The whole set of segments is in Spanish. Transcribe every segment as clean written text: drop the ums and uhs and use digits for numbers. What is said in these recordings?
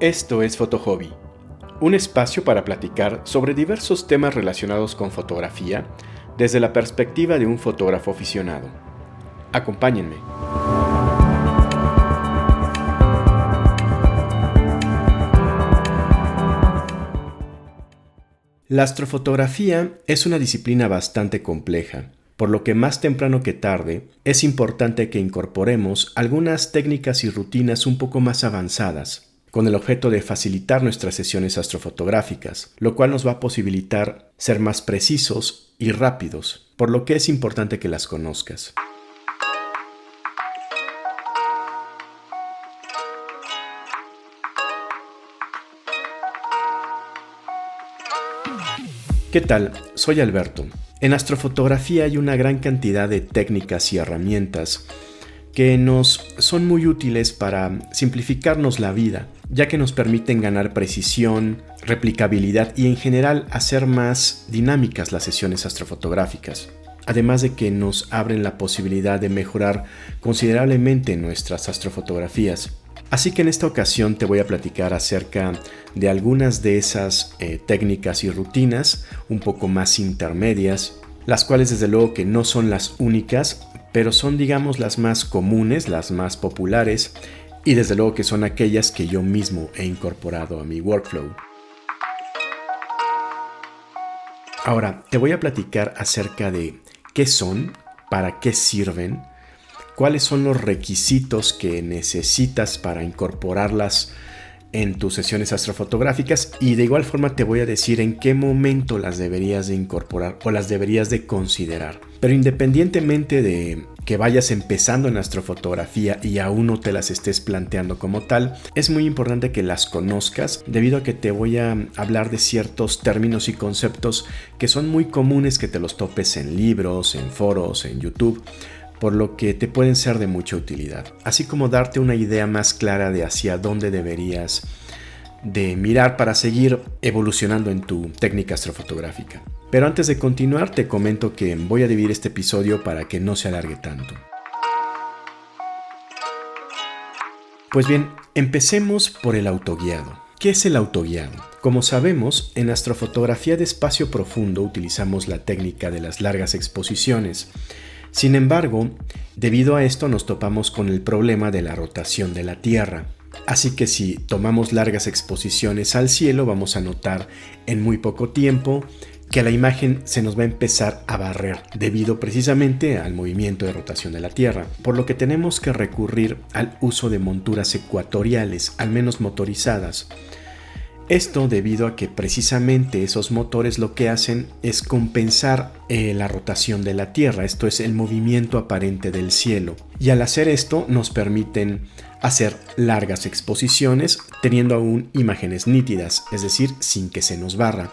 Esto es Fotohobby, un espacio para platicar sobre diversos temas relacionados con fotografía desde la perspectiva de un fotógrafo aficionado. Acompáñenme. La astrofotografía es una disciplina bastante compleja, por lo que más temprano que tarde es importante que incorporemos algunas técnicas y rutinas un poco más avanzadas, con el objeto de facilitar nuestras sesiones astrofotográficas, lo cual nos va a posibilitar ser más precisos y rápidos, por lo que es importante que las conozcas. ¿Qué tal? Soy Alberto. En astrofotografía hay una gran cantidad de técnicas y herramientas que nos son muy útiles para simplificarnos la vida, ya que nos permiten ganar precisión, replicabilidad y en general hacer más dinámicas las sesiones astrofotográficas. Además de que nos abren la posibilidad de mejorar considerablemente nuestras astrofotografías. Así que en esta ocasión te voy a platicar acerca de algunas de esas técnicas y rutinas un poco más intermedias, las cuales desde luego que no son las únicas, pero son digamos las más comunes, las más populares y desde luego que son aquellas que yo mismo he incorporado a mi workflow. Ahora te voy a platicar acerca de qué son, para qué sirven, cuáles son los requisitos que necesitas para incorporarlas en tus sesiones astrofotográficas y de igual forma te voy a decir en qué momento las deberías de incorporar o las deberías de considerar. Pero independientemente de que vayas empezando en astrofotografía y aún no te las estés planteando como tal, es muy importante que las conozcas debido a que te voy a hablar de ciertos términos y conceptos que son muy comunes que te los topes en libros, en foros, en YouTube, por lo que te pueden ser de mucha utilidad, así como darte una idea más clara de hacia dónde deberías de mirar para seguir evolucionando en tu técnica astrofotográfica. Pero antes de continuar te comento que voy a dividir este episodio para que no se alargue tanto. Pues bien, empecemos por el autoguiado. ¿Qué es el autoguiado? Como sabemos, en astrofotografía de espacio profundo utilizamos la técnica de las largas exposiciones. Sin embargo, debido a esto nos topamos con el problema de la rotación de la Tierra. Así que si tomamos largas exposiciones al cielo, vamos a notar en muy poco tiempo que la imagen se nos va a empezar a barrer debido precisamente al movimiento de rotación de la Tierra, por lo que tenemos que recurrir al uso de monturas ecuatoriales, al menos motorizadas. Esto debido a que precisamente esos motores lo que hacen es compensar la rotación de la Tierra, esto es el movimiento aparente del cielo. Y al hacer esto nos permiten hacer largas exposiciones teniendo aún imágenes nítidas, es decir, sin que se nos barra.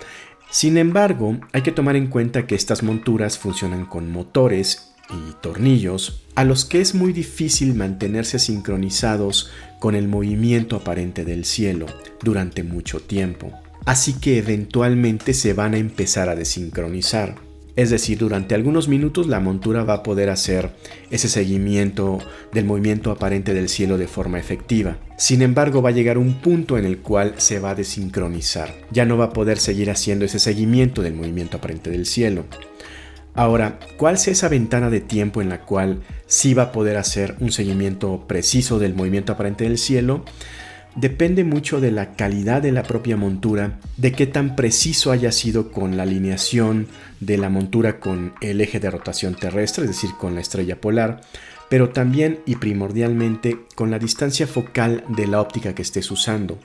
Sin embargo, hay que tomar en cuenta que estas monturas funcionan con motores y tornillos a los que es muy difícil mantenerse sincronizados con el movimiento aparente del cielo durante mucho tiempo. Así que eventualmente se van a empezar a desincronizar. Es decir, durante algunos minutos la montura va a poder hacer ese seguimiento del movimiento aparente del cielo de forma efectiva. Sin embargo, va a llegar un punto en el cual se va a desincronizar. Ya no va a poder seguir haciendo ese seguimiento del movimiento aparente del cielo. Ahora, ¿cuál es esa ventana de tiempo en la cual sí va a poder hacer un seguimiento preciso del movimiento aparente del cielo? Depende mucho de la calidad de la propia montura, de qué tan preciso haya sido con la alineación de la montura con el eje de rotación terrestre, es decir, con la estrella polar, pero también y primordialmente con la distancia focal de la óptica que estés usando.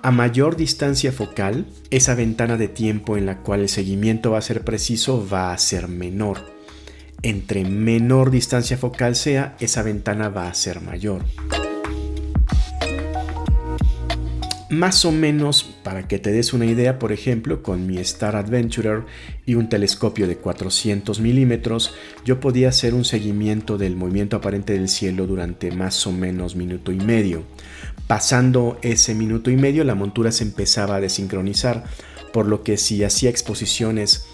A mayor distancia focal, esa ventana de tiempo en la cual el seguimiento va a ser preciso va a ser menor. Entre menor distancia focal sea, esa ventana va a ser mayor. Más o menos, para que te des una idea, por ejemplo, con mi Star Adventurer y un telescopio de 400 milímetros, yo podía hacer un seguimiento del movimiento aparente del cielo durante más o menos minuto y medio. Pasando ese minuto y medio, la montura se empezaba a desincronizar, por lo que si hacía exposiciones,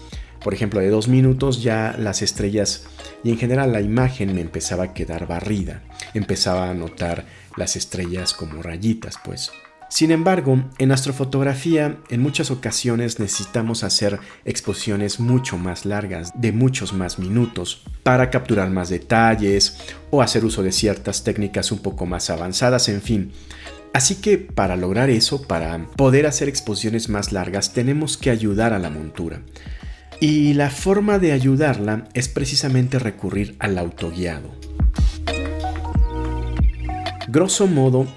por ejemplo, de 2 minutos, ya las estrellas y en general la imagen me empezaba a quedar barrida. Empezaba a notar las estrellas como rayitas, pues. Sin embargo, en astrofotografía en muchas ocasiones necesitamos hacer exposiciones mucho más largas, de muchos más minutos, para capturar más detalles o hacer uso de ciertas técnicas un poco más avanzadas, en fin. Así que para lograr eso, para poder hacer exposiciones más largas, tenemos que ayudar a la montura. Y la forma de ayudarla es precisamente recurrir al autoguiado. Grosso modo,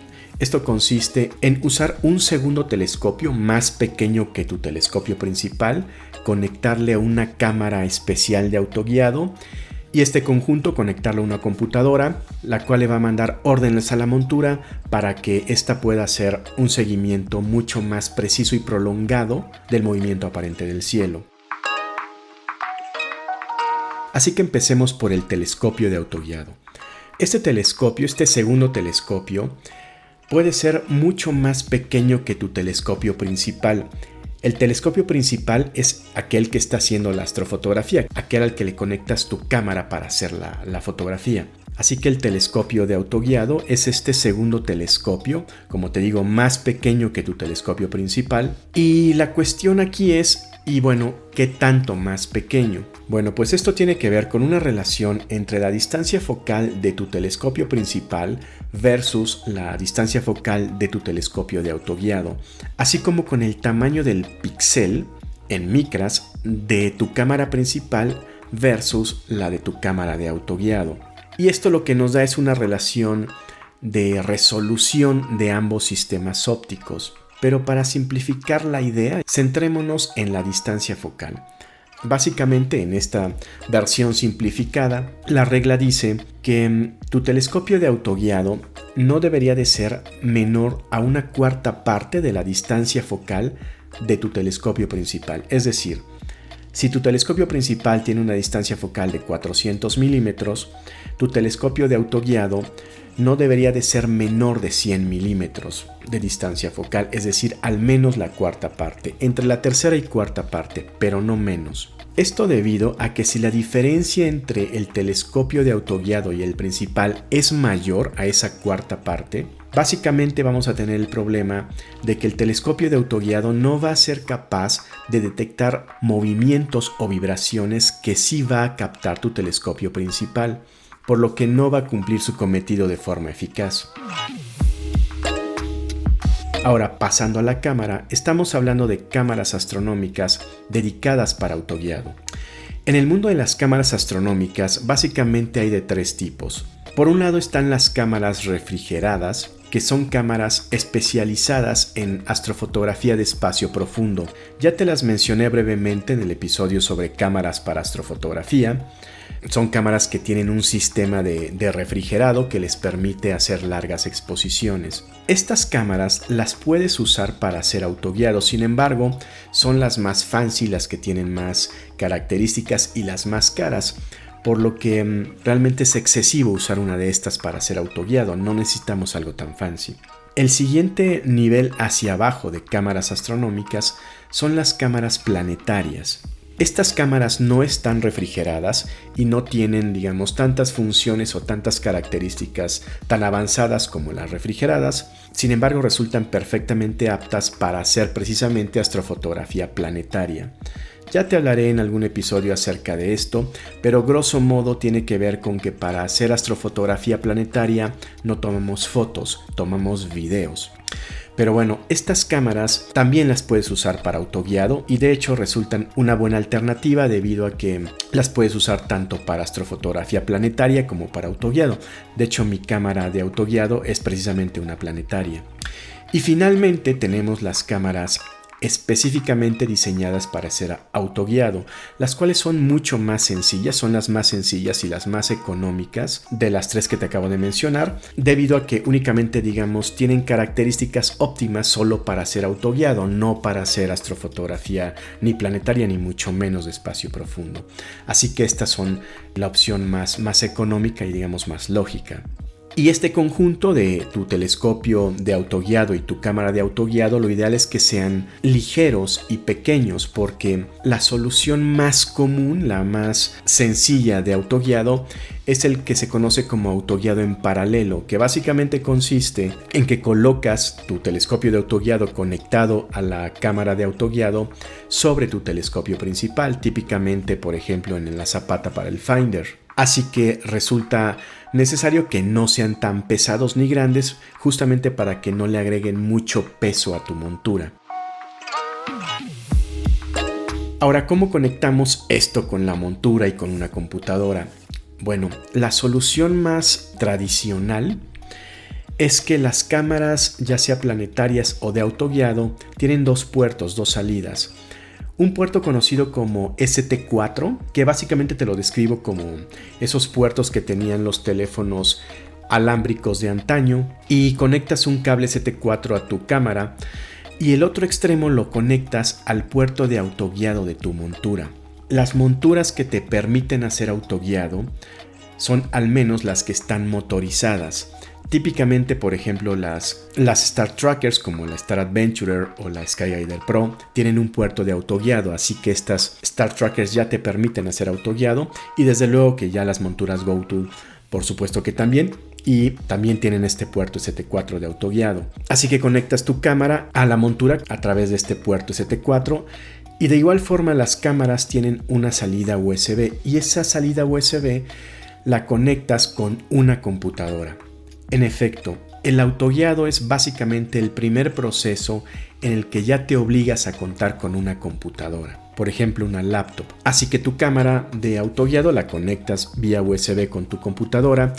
esto consiste en usar un segundo telescopio más pequeño que tu telescopio principal, conectarle a una cámara especial de autoguiado y este conjunto conectarlo a una computadora, la cual le va a mandar órdenes a la montura para que ésta pueda hacer un seguimiento mucho más preciso y prolongado del movimiento aparente del cielo. Así que empecemos por el telescopio de autoguiado. Este segundo telescopio, puede ser mucho más pequeño que tu telescopio principal. El telescopio principal es aquel que está haciendo la astrofotografía, aquel al que le conectas tu cámara para hacer la fotografía. Así que el telescopio de autoguiado es este segundo telescopio, como te digo, más pequeño que tu telescopio principal. Y la cuestión aquí es, ¿qué tanto más pequeño? Bueno, pues esto tiene que ver con una relación entre la distancia focal de tu telescopio principal versus la distancia focal de tu telescopio de autoguiado, así como con el tamaño del píxel en micras de tu cámara principal versus la de tu cámara de autoguiado. Y esto lo que nos da es una relación de resolución de ambos sistemas ópticos. Pero para simplificar la idea, centrémonos en la distancia focal. Básicamente, en esta versión simplificada, la regla dice que tu telescopio de autoguiado no debería de ser menor a 1/4 parte de la distancia focal de tu telescopio principal. Es decir, si tu telescopio principal tiene una distancia focal de 400 milímetros, tu telescopio de autoguiado no debería de ser menor de 100 milímetros de distancia focal, es decir, al menos la 1/4 parte, entre la 1/3 y 1/4 parte, pero no menos. Esto debido a que si la diferencia entre el telescopio de autoguiado y el principal es mayor a esa 1/4 parte, básicamente vamos a tener el problema de que el telescopio de autoguiado no va a ser capaz de detectar movimientos o vibraciones que sí va a captar tu telescopio principal, por lo que no va a cumplir su cometido de forma eficaz. Ahora, pasando a la cámara, estamos hablando de cámaras astronómicas dedicadas para autoguiado. En el mundo de las cámaras astronómicas, básicamente hay de 3 tipos. Por un lado están las cámaras refrigeradas, que son cámaras especializadas en astrofotografía de espacio profundo. Ya te las mencioné brevemente en el episodio sobre cámaras para astrofotografía. Son cámaras que tienen un sistema de refrigerado que les permite hacer largas exposiciones. Estas cámaras las puedes usar para hacer autoguiado, sin embargo, son las más fancy, las que tienen más características y las más caras, por lo que realmente es excesivo usar una de estas para hacer autoguiado, no necesitamos algo tan fancy. El siguiente nivel hacia abajo de cámaras astronómicas son las cámaras planetarias. Estas cámaras no están refrigeradas y no tienen, tantas funciones o tantas características tan avanzadas como las refrigeradas. Sin embargo, resultan perfectamente aptas para hacer precisamente astrofotografía planetaria. Ya te hablaré en algún episodio acerca de esto, pero grosso modo tiene que ver con que para hacer astrofotografía planetaria no tomamos fotos, tomamos videos. Pero bueno, estas cámaras también las puedes usar para autoguiado y de hecho resultan una buena alternativa debido a que las puedes usar tanto para astrofotografía planetaria como para autoguiado. De hecho, mi cámara de autoguiado es precisamente una planetaria. Y finalmente tenemos las cámaras específicamente diseñadas para ser autoguiado, las cuales son mucho más sencillas, son las más sencillas y las más económicas de las 3 que te acabo de mencionar, debido a que únicamente, tienen características óptimas solo para ser autoguiado, no para hacer astrofotografía ni planetaria ni mucho menos de espacio profundo. Así que estas son la opción más económica y más lógica. Y este conjunto de tu telescopio de autoguiado y tu cámara de autoguiado, lo ideal es que sean ligeros y pequeños, porque la solución más común, la más sencilla de autoguiado, es el que se conoce como autoguiado en paralelo, que básicamente consiste en que colocas tu telescopio de autoguiado conectado a la cámara de autoguiado sobre tu telescopio principal, típicamente, por ejemplo, en la zapata para el Finder. Así que resulta necesario que no sean tan pesados ni grandes, justamente para que no le agreguen mucho peso a tu montura. Ahora, ¿cómo conectamos esto con la montura y con una computadora? Bueno, la solución más tradicional es que las cámaras, ya sea planetarias o de autoguiado, tienen dos puertos, dos salidas. Un puerto conocido como ST4, que básicamente te lo describo como esos puertos que tenían los teléfonos alámbricos de antaño, y conectas un cable ST4 a tu cámara y el otro extremo lo conectas al puerto de autoguiado de tu montura. Las monturas que te permiten hacer autoguiado son al menos las que están motorizadas. Típicamente, por ejemplo, las Star Trackers como la Star Adventurer o la Skyguider Pro tienen un puerto de autoguiado, así que estas Star Trackers ya te permiten hacer autoguiado, y desde luego que ya las monturas GoTo, por supuesto que también, y también tienen este puerto ST4 de autoguiado. Así que conectas tu cámara a la montura a través de este puerto ST4, y de igual forma las cámaras tienen una salida USB, y esa salida USB la conectas con una computadora. En efecto, el autoguiado es básicamente el primer proceso en el que ya te obligas a contar con una computadora, por ejemplo una laptop. Así que tu cámara de autoguiado la conectas vía USB con tu computadora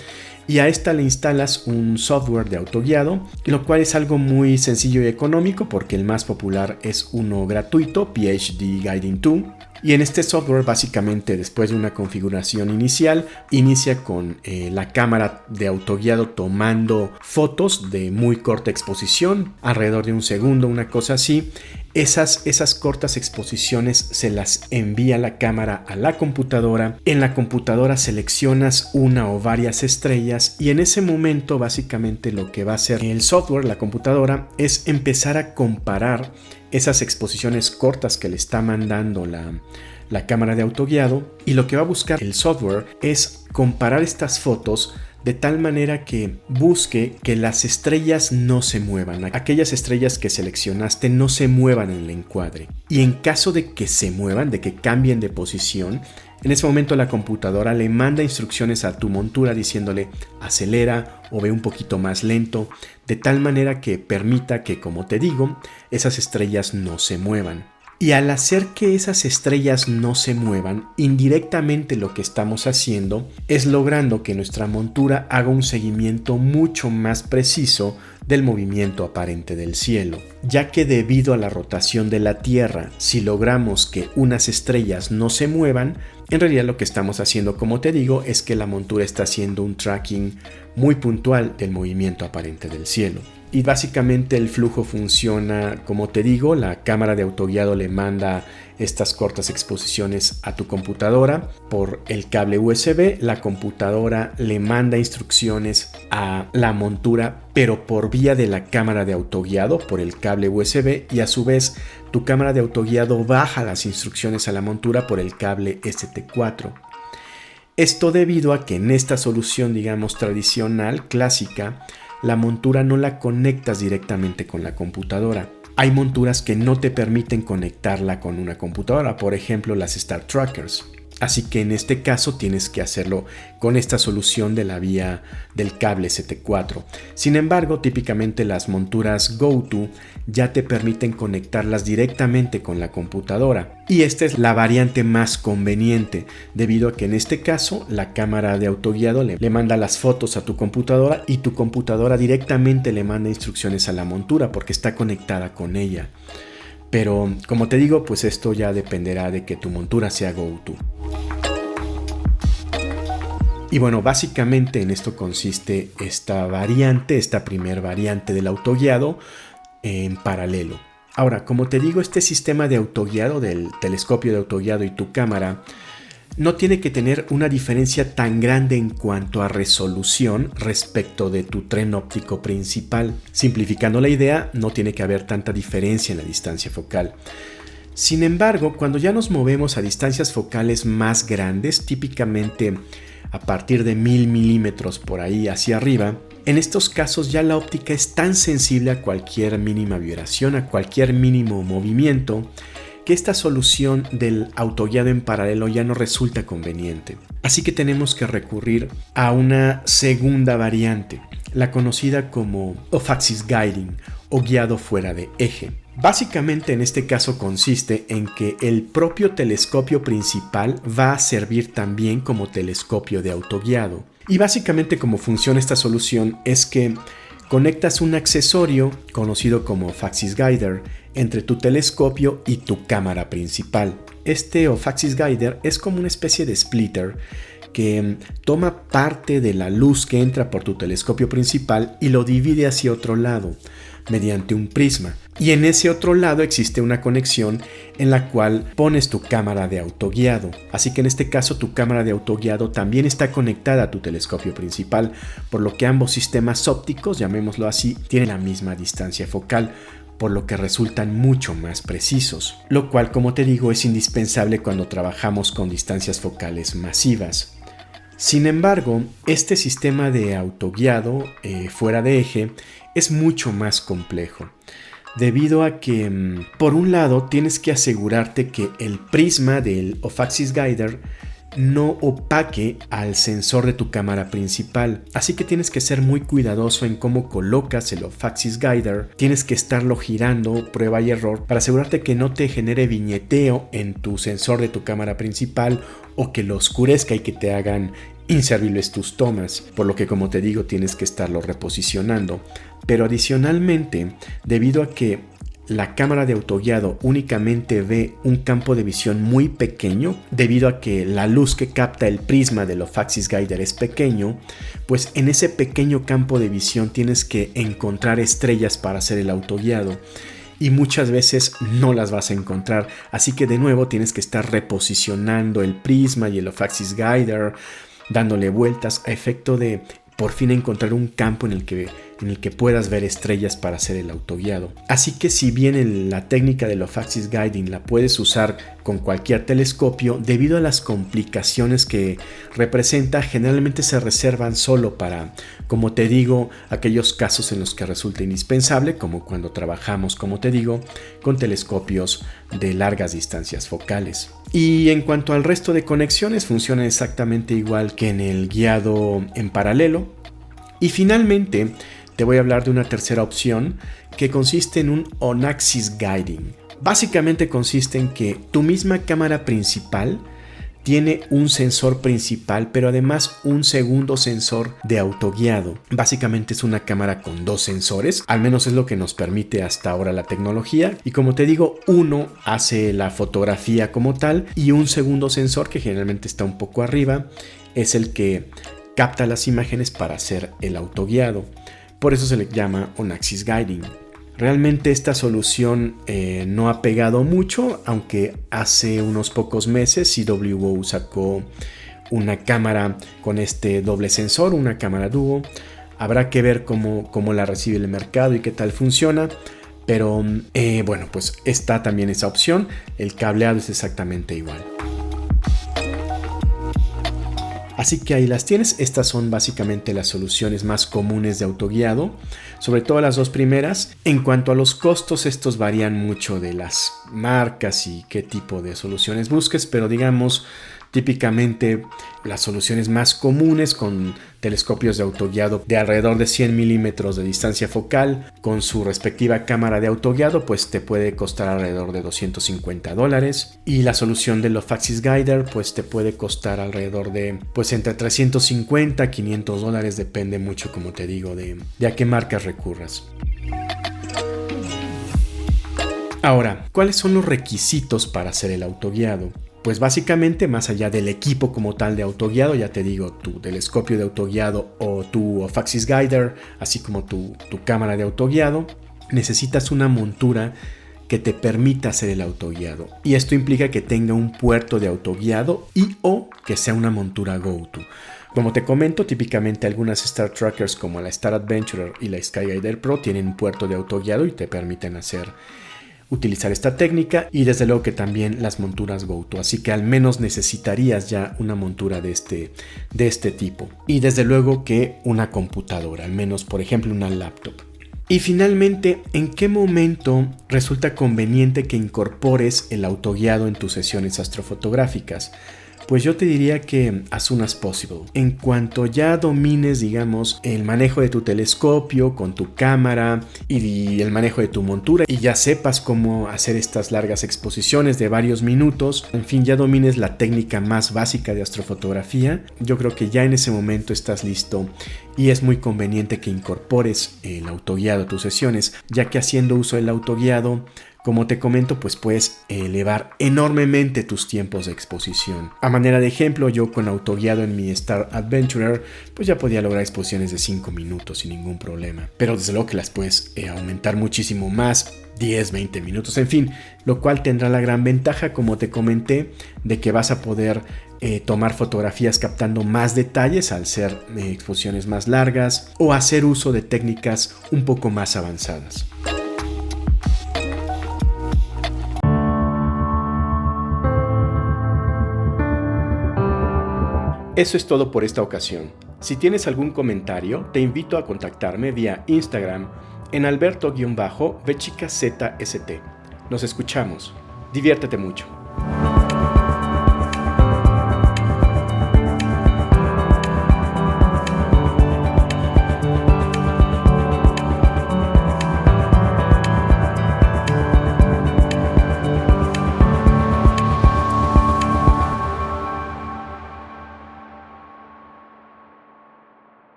y a esta le instalas un software de autoguiado, lo cual es algo muy sencillo y económico porque el más popular es uno gratuito, PhD Guiding 2. Y en este software, básicamente, después de una configuración inicial, inicia con la cámara de autoguiado tomando fotos de muy corta exposición, alrededor de un segundo, una cosa así. Esas cortas exposiciones se las envía la cámara a la computadora. En la computadora seleccionas una o varias estrellas y en ese momento básicamente lo que va a hacer el software, la computadora, es empezar a comparar esas exposiciones cortas que le está mandando la cámara de autoguiado, y lo que va a buscar el software es comparar estas fotos de tal manera que busque que las estrellas no se muevan, aquellas estrellas que seleccionaste no se muevan en el encuadre, y en caso de que se muevan, de que cambien de posición, en ese momento la computadora le manda instrucciones a tu montura diciéndole acelera o ve un poquito más lento, de tal manera que permita que, como te digo, esas estrellas no se muevan. Y al hacer que esas estrellas no se muevan, indirectamente lo que estamos haciendo es logrando que nuestra montura haga un seguimiento mucho más preciso del movimiento aparente del cielo, ya que debido a la rotación de la Tierra, si logramos que unas estrellas no se muevan, en realidad lo que estamos haciendo, como te digo, es que la montura está haciendo un tracking muy puntual del movimiento aparente del cielo. Y básicamente el flujo funciona, como te digo, la cámara de autoguiado le manda estas cortas exposiciones a tu computadora por el cable USB, la computadora le manda instrucciones a la montura, pero por vía de la cámara de autoguiado por el cable USB, y a su vez tu cámara de autoguiado baja las instrucciones a la montura por el cable ST4. Esto debido a que en esta solución, digamos, tradicional, clásica, la montura no la conectas directamente con la computadora. Hay monturas que no te permiten conectarla con una computadora, por ejemplo las Star Trackers. Así que en este caso tienes que hacerlo con esta solución de la vía del cable ST4. Sin embargo, típicamente las monturas GoTo ya te permiten conectarlas directamente con la computadora. Y esta es la variante más conveniente, debido a que en este caso la cámara de autoguiado le manda las fotos a tu computadora y tu computadora directamente le manda instrucciones a la montura porque está conectada con ella. Pero como te digo, pues esto ya dependerá de que tu montura sea GoTo. Y bueno, básicamente en esto consiste esta primer variante del autoguiado en paralelo. Ahora, como te digo, este sistema de autoguiado del telescopio de autoguiado y tu cámara no tiene que tener una diferencia tan grande en cuanto a resolución respecto de tu tren óptico principal. Simplificando la idea, no tiene que haber tanta diferencia en la distancia focal. Sin embargo, cuando ya nos movemos a distancias focales más grandes, típicamente a partir de 1000 milímetros por ahí hacia arriba, en estos casos ya la óptica es tan sensible a cualquier mínima vibración, a cualquier mínimo movimiento, que esta solución del autoguiado en paralelo ya no resulta conveniente. Así que tenemos que recurrir a una segunda variante, la conocida como off-axis guiding o guiado fuera de eje. Básicamente en este caso consiste en que el propio telescopio principal va a servir también como telescopio de autoguiado. Y básicamente cómo funciona esta solución es que conectas un accesorio conocido como off-axis guider entre tu telescopio y tu cámara principal. Este off-axis guider es como una especie de splitter que toma parte de la luz que entra por tu telescopio principal y lo divide hacia otro lado mediante un prisma. Y en ese otro lado existe una conexión en la cual pones tu cámara de autoguiado. Así que en este caso tu cámara de autoguiado también está conectada a tu telescopio principal, por lo que ambos sistemas ópticos, llamémoslo así, tienen la misma distancia focal, por lo que resultan mucho más precisos. Lo cual, como te digo, es indispensable cuando trabajamos con distancias focales masivas. Sin embargo, este sistema de autoguiado fuera de eje es mucho más complejo, debido a que, por un lado, tienes que asegurarte que el prisma del off-axis guider no opaque al sensor de tu cámara principal. Así que tienes que ser muy cuidadoso en cómo colocas el off-axis guider. Tienes que estarlo girando, prueba y error, para asegurarte que no te genere viñeteo en tu sensor de tu cámara principal o que lo oscurezca y que te hagan inservibles tus tomas, por lo que, como te digo, tienes que estarlo reposicionando. Pero adicionalmente, debido a que la cámara de autoguiado únicamente ve un campo de visión muy pequeño, debido a que la luz que capta el prisma del off-axis guider es pequeño, pues en ese pequeño campo de visión tienes que encontrar estrellas para hacer el autoguiado. Y muchas veces no las vas a encontrar, así que de nuevo tienes que estar reposicionando el prisma y el off-axis guider, dándole vueltas a efecto de por fin encontrar un campo en el que puedas ver estrellas para hacer el autoguiado. Así que si bien la técnica del off-axis guiding la puedes usar con cualquier telescopio, debido a las complicaciones que representa, generalmente se reservan solo para, como te digo, aquellos casos en los que resulta indispensable, como cuando trabajamos, como te digo, con telescopios de largas distancias focales. Y en cuanto al resto de conexiones, funcionan exactamente igual que en el guiado en paralelo. Y finalmente, te voy a hablar de una tercera opción que consiste en un on-axis guiding. Básicamente consiste en que tu misma cámara principal tiene un sensor principal, pero además un segundo sensor de autoguiado. Básicamente es una cámara con dos sensores, al menos es lo que nos permite hasta ahora la tecnología. Y como te digo, uno hace la fotografía como tal y un segundo sensor, que generalmente está un poco arriba, es el que capta las imágenes para hacer el autoguiado. Por eso se le llama on-axis guiding. Realmente esta solución no ha pegado mucho, aunque hace unos pocos meses CWO sacó una cámara con este doble sensor, una cámara dúo. Habrá que ver cómo la recibe el mercado y qué tal funciona. Pero bueno, pues está también esa opción. El cableado es exactamente igual. Así que ahí las tienes. Estas son básicamente las soluciones más comunes de autoguiado, sobre todo las dos primeras. En cuanto a los costos, estos varían mucho de las marcas y qué tipo de soluciones busques, pero digamos, típicamente las soluciones más comunes con telescopios de autoguiado de alrededor de 100 milímetros de distancia focal con su respectiva cámara de autoguiado, pues te puede costar alrededor de $250, y la solución del off-axis guider pues te puede costar alrededor de pues entre $350 a $500, depende mucho, como te digo, de a qué marcas recurras. Ahora, ¿cuáles son los requisitos para hacer el autoguiado? Pues básicamente, más allá del equipo como tal de autoguiado, ya te digo, tu telescopio de autoguiado o tu off-axis guider, así como tu cámara de autoguiado, necesitas una montura que te permita hacer el autoguiado. Y esto implica que tenga un puerto de autoguiado y o que sea una montura GoTo. Como te comento, típicamente algunas Star Trackers como la Star Adventurer y la Skyguider Pro tienen un puerto de autoguiado y te permiten utilizar esta técnica, y desde luego que también las monturas GoTo, así que al menos necesitarías ya una montura de este tipo, y desde luego que una computadora, al menos por ejemplo una laptop. Y finalmente, ¿en qué momento resulta conveniente que incorpores el autoguiado en tus sesiones astrofotográficas? Pues yo te diría que as soon as possible. En cuanto ya domines, digamos, el manejo de tu telescopio con tu cámara y el manejo de tu montura, y ya sepas cómo hacer estas largas exposiciones de varios minutos, en fin, ya domines la técnica más básica de astrofotografía, yo creo que ya en ese momento estás listo y es muy conveniente que incorpores el autoguiado a tus sesiones, ya que haciendo uso del autoguiado, como te comento, pues puedes elevar enormemente tus tiempos de exposición. A manera de ejemplo, yo con autoguiado en mi Star Adventurer, pues ya podía lograr exposiciones de 5 minutos sin ningún problema. Pero desde luego que las puedes aumentar muchísimo más, 10, 20 minutos, en fin, lo cual tendrá la gran ventaja, como te comenté, de que vas a poder tomar fotografías captando más detalles al ser exposiciones más largas o hacer uso de técnicas un poco más avanzadas. Eso es todo por esta ocasión. Si tienes algún comentario, te invito a contactarme vía Instagram en alberto-vchicazst. Nos escuchamos. Diviértete mucho.